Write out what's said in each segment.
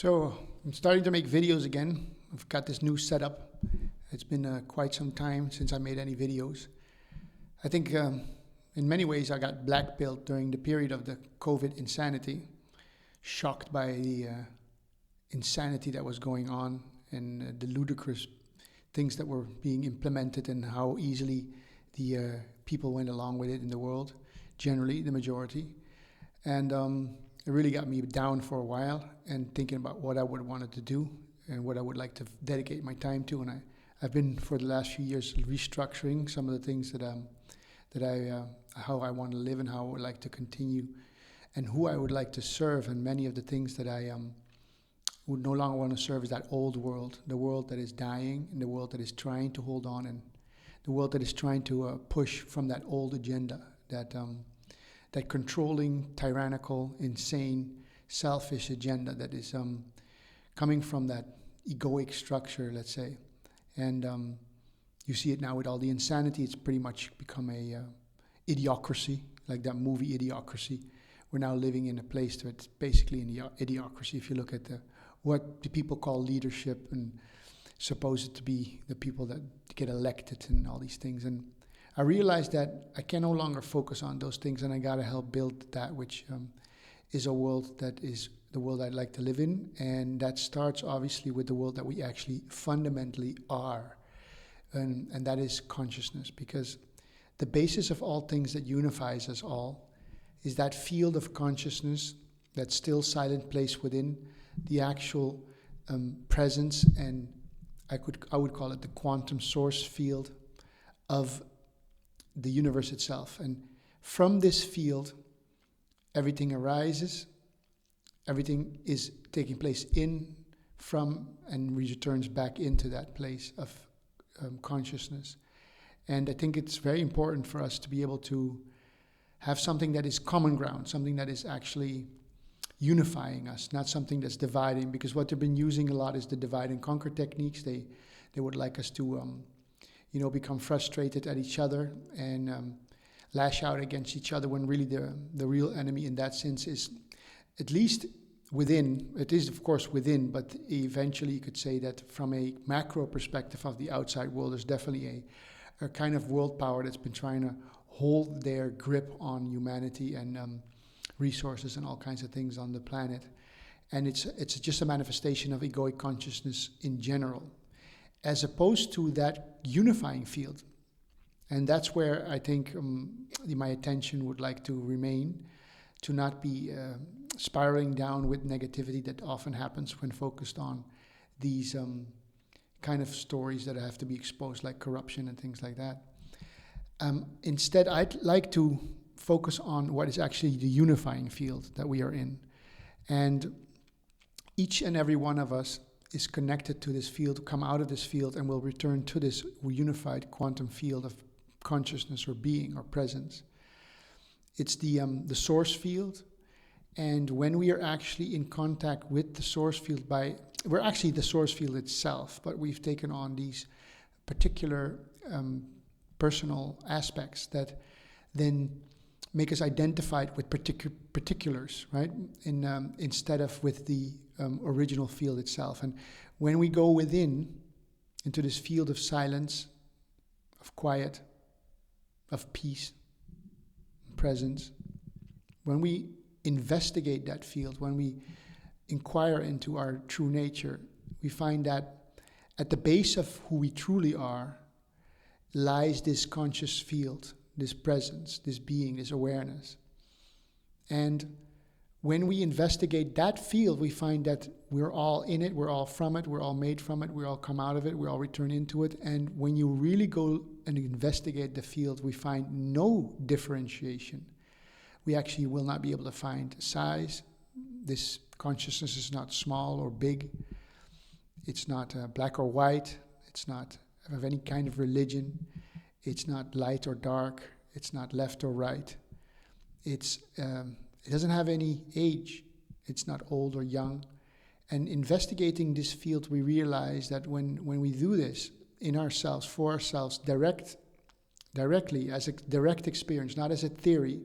So I'm starting to make videos again. I've got this new setup. It's been quite some time since I made any videos. I think in many ways I got blackpilled during the period of the COVID insanity, shocked by the insanity that was going on and the ludicrous things that were being implemented and how easily the people went along with it in the world, generally the majority. And it really got me down for a while and thinking about what I would wanted to do and what I would like to dedicate my time to. And I've been for the last few years restructuring some of the things how I want to live and how I would like to continue and who I would like to serve. And many of the things that I would no longer want to serve is that old world, the world that is dying and the world that is trying to hold on and the world that is trying to push from that old agenda, that controlling, tyrannical, insane, selfish agenda that is coming from that egoic structure, let's say. And you see it now with all the insanity. It's pretty much become a idiocracy, like that movie Idiocracy. We're now living in a place that's basically an idiocracy. If you look at what the people call leadership and supposed to be the people that get elected and all these things. And I realized that I can no longer focus on those things, and I got to help build that which is a world that is the world I'd like to live in. And that starts obviously with the world that we actually fundamentally are. And that is consciousness, because the basis of all things that unifies us all is that field of consciousness, that still silent place within the actual presence, and I would call it the quantum source field of the universe itself. And from this field, everything arises, everything is taking place in, from, and returns back into that place of consciousness. And I think it's very important for us to be able to have something that is common ground, something that is actually unifying us, not something that's dividing, because what they've been using a lot is the divide and conquer techniques. They would like us to become frustrated at each other and lash out against each other, when really the real enemy in that sense is, at least within, it is of course within, but eventually you could say that from a macro perspective of the outside world, there's definitely a kind of world power that's been trying to hold their grip on humanity and resources and all kinds of things on the planet. And it's just a manifestation of egoic consciousness in general, as opposed to that unifying field. And that's where I think my attention would like to remain, to not be spiraling down with negativity that often happens when focused on these kind of stories that have to be exposed, like corruption and things like that. Instead, I'd like to focus on what is actually the unifying field that we are in. And each and every one of us is connected to this field, come out of this field, and will return to this unified quantum field of consciousness or being or presence. It's the source field. And when we are actually in contact with the source field, we're actually the source field itself, but we've taken on these particular personal aspects that then make us identified with particulars, right? Instead of with the original field itself. And when we go within, into this field of silence, of quiet, of peace, presence, when we investigate that field, when we inquire into our true nature, we find that at the base of who we truly are lies this conscious field, this presence, this being, this awareness. And when we investigate that field, we find that we're all in it, we're all from it, we're all made from it, we all come out of it, we all return into it. And when you really go and investigate the field, we find no differentiation. We actually will not be able to find size. This consciousness is not small or big. It's not black or white. It's not of any kind of religion. It's not light or dark. It's not left or right. It doesn't have any age. It's not old or young. And investigating this field, we realize that when we do this in ourselves, for ourselves, directly, as a direct experience, not as a theory,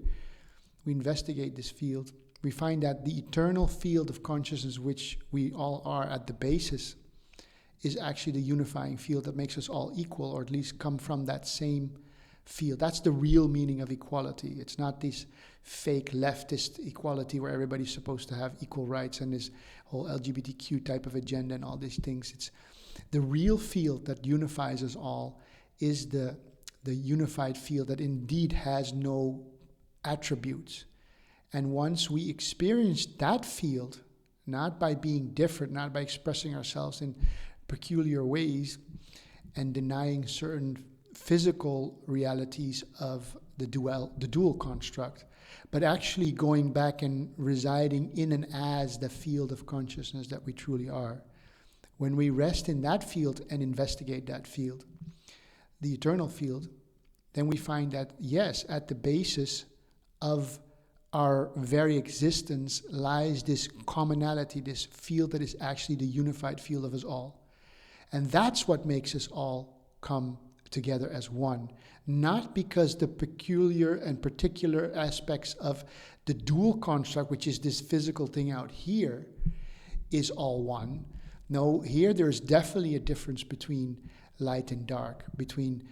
we investigate this field, we find that the eternal field of consciousness, which we all are at the basis, is actually the unifying field that makes us all equal, or at least come from that same field. That's the real meaning of equality. It's not this fake leftist equality where everybody's supposed to have equal rights and this whole LGBTQ type of agenda and all these things. It's the real field that unifies us all is the unified field that indeed has no attributes. And once we experience that field, not by being different, not by expressing ourselves in peculiar ways and denying certain physical realities of the dual construct, but actually going back and residing in and as the field of consciousness that we truly are. When we rest in that field and investigate that field, the eternal field, then we find that, yes, at the basis of our very existence lies this commonality, this field that is actually the unified field of us all. And that's what makes us all come together as one. Not because the peculiar and particular aspects of the dual construct, which is this physical thing out here, is all one. No, here there's definitely a difference between light and dark, between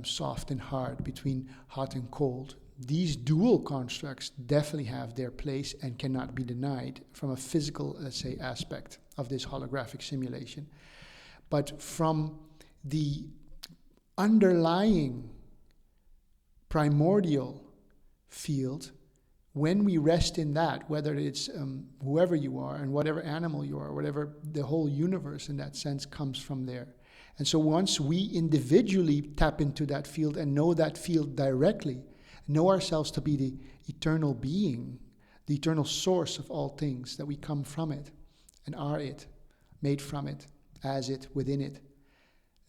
soft and hard, between hot and cold. These dual constructs definitely have their place and cannot be denied from a physical, let's say, aspect of this holographic simulation. But from the underlying primordial field, when we rest in that, whether it's whoever you are and whatever animal you are, whatever, the whole universe in that sense comes from there. And so once we individually tap into that field and know that field directly, know ourselves to be the eternal being, the eternal source of all things, that we come from it and are it, made from it, as it, within it,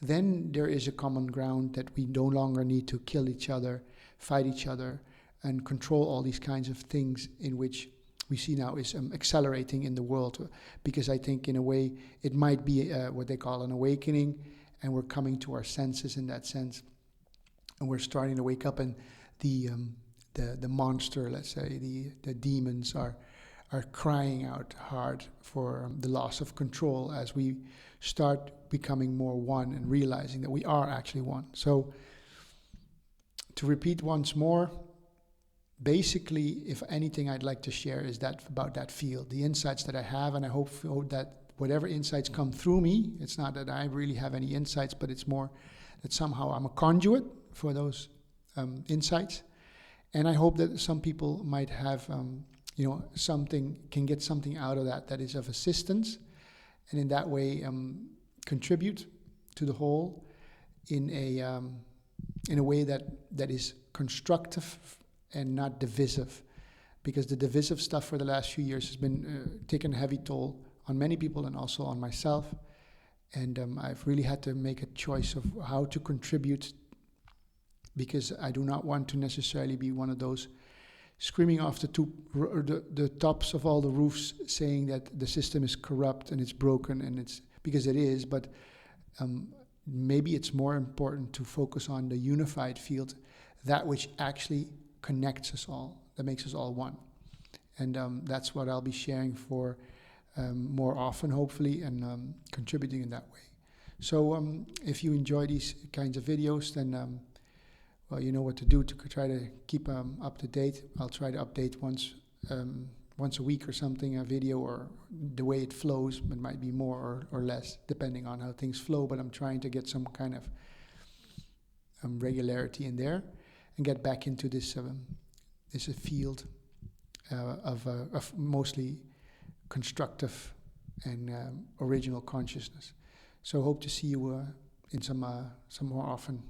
then there is a common ground that we no longer need to kill each other, fight each other, and control all these kinds of things in which we see now is accelerating in the world. Because I think in a way it might be what they call an awakening, and we're coming to our senses in that sense. And we're starting to wake up, and the monster, let's say, the demons are crying out hard for the loss of control as we start becoming more one and realizing that we are actually one. So to repeat once more, basically, if anything I'd like to share is that about that field, the insights that I have, and I hope that whatever insights come through me, it's not that I really have any insights, but it's more that somehow I'm a conduit for those insights. And I hope that some people might have, can get something out of that is of assistance, and in that way contribute to the whole in a way that is constructive and not divisive, because the divisive stuff for the last few years has been taken a heavy toll on many people and also on myself, and I've really had to make a choice of how to contribute, because I do not want to necessarily be one of those screaming off the tops of all the roofs saying that the system is corrupt and it's broken, and it's because it is, but maybe it's more important to focus on the unified field, that which actually connects us all, that makes us all one. And that's what I'll be sharing for more often, hopefully, and contributing in that way. So if you enjoy these kinds of videos, then well, you know what to do to try to keep up to date. I'll try to update once a week or something, a video, or the way it flows. It might be more or less, depending on how things flow, but I'm trying to get some kind of regularity in there and get back into this field of mostly constructive and original consciousness. So hope to see you in some more often.